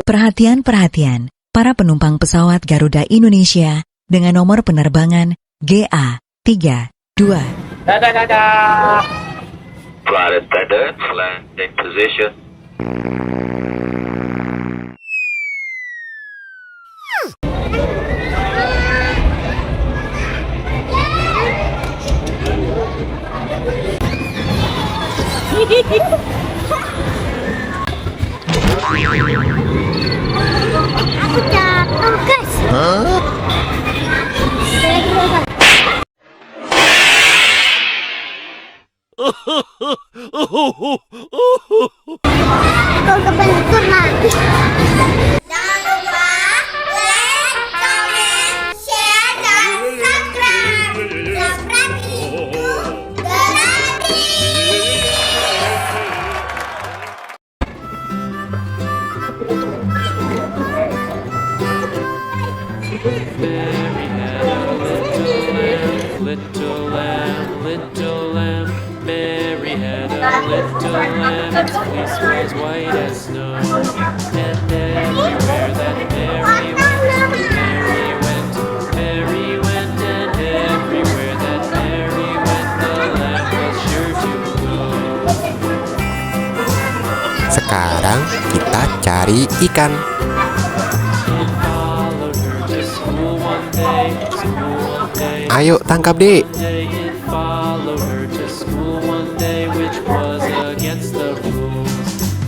Perhatian, para penumpang pesawat Garuda Indonesia dengan nomor penerbangan GA32. Dadah. Flight attendants, landing position. Aku jatuh, guys. Kau kebentur lagi. Jangan lupa like, comment, share, dan subscribe. Subscribe itu gratis. Mary had a little lamb. Mary had a little lamb. Its fleece was white as snow. And everywhere that Mary went, and everywhere that Mary went, the lamb was sure to go. Sekarang kita cari ikan. Ayo tangkap, Dek. It followed her to school one day, which was against the rules.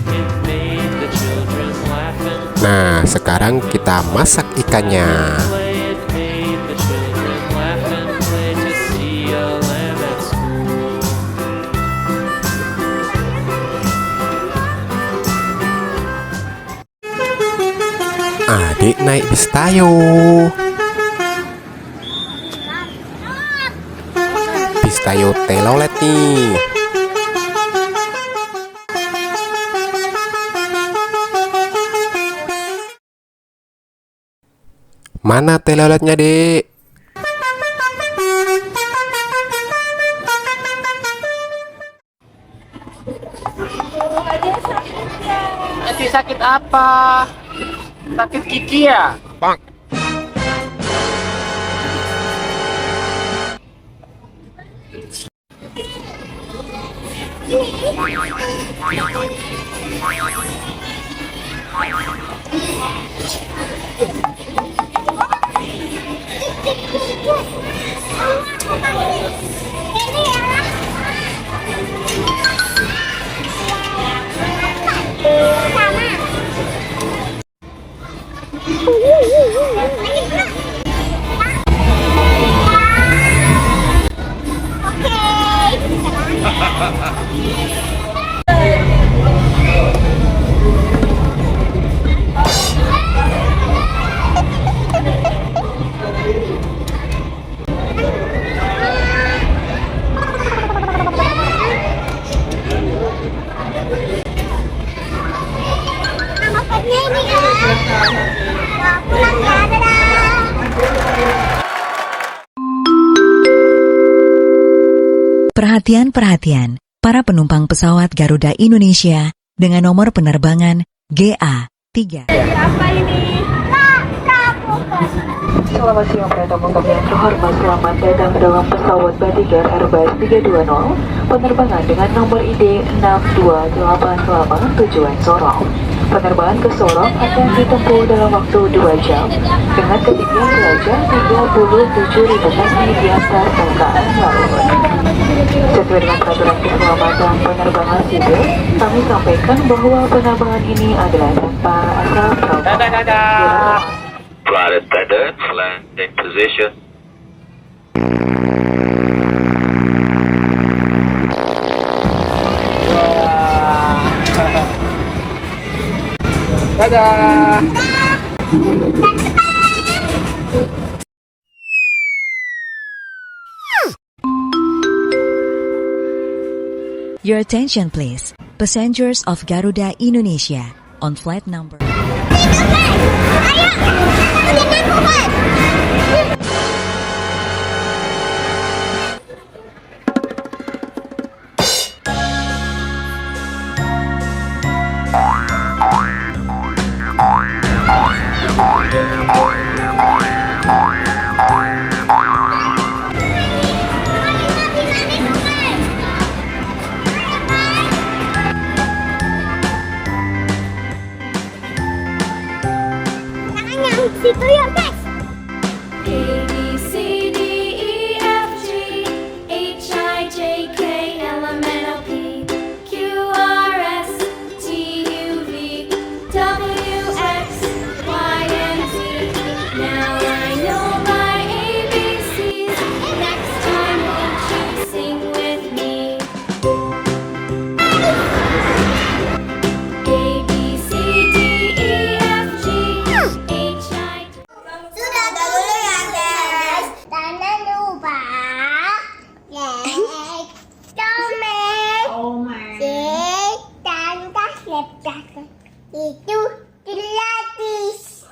It made the children laugh and Nah, sekarang kita masak ikannya. play. It made the children laugh and play to see a lamb at school. Adik naik bis tayo. Bis tayo telolet nih. Mana teloletnya, Dek? Sakit apa? Sakit gigi ya? Perhatian, para penumpang pesawat Garuda Indonesia dengan nomor penerbangan GA3. Apa ini? Selamat siang para tamu yang terhormat, selamat datang dalam pesawat Batikar Airbus 320 penerbangan dengan nomor ID 6288 tujuan Sorong. Penerbangan ke Sorong akan ditempuh dalam waktu 2 jam dengan ketinggian belajar 37.000 kaki di atas permukaan laut. Sesuai dengan peraturan keselamatan penerbangan sipil, kami sampaikan bahwa penerbangan ini adalah tanpa asal trauma. Dadah. Flight attendants, landing position. Dadah. Your attention please, passengers of Garuda Indonesia on flight number. Ayo, ikutin aku, Pak. Jangan yang situ ya guys. A B C D E F G H I J K L M N O P Q R S T U V W X Y and Z. Now I know my ABCs. Next time won't you sing with me? A B C D E F G H I J. Sudah dulu ya guys. Jangan lupa like, comment, share, dan subscribe. Itu gratis.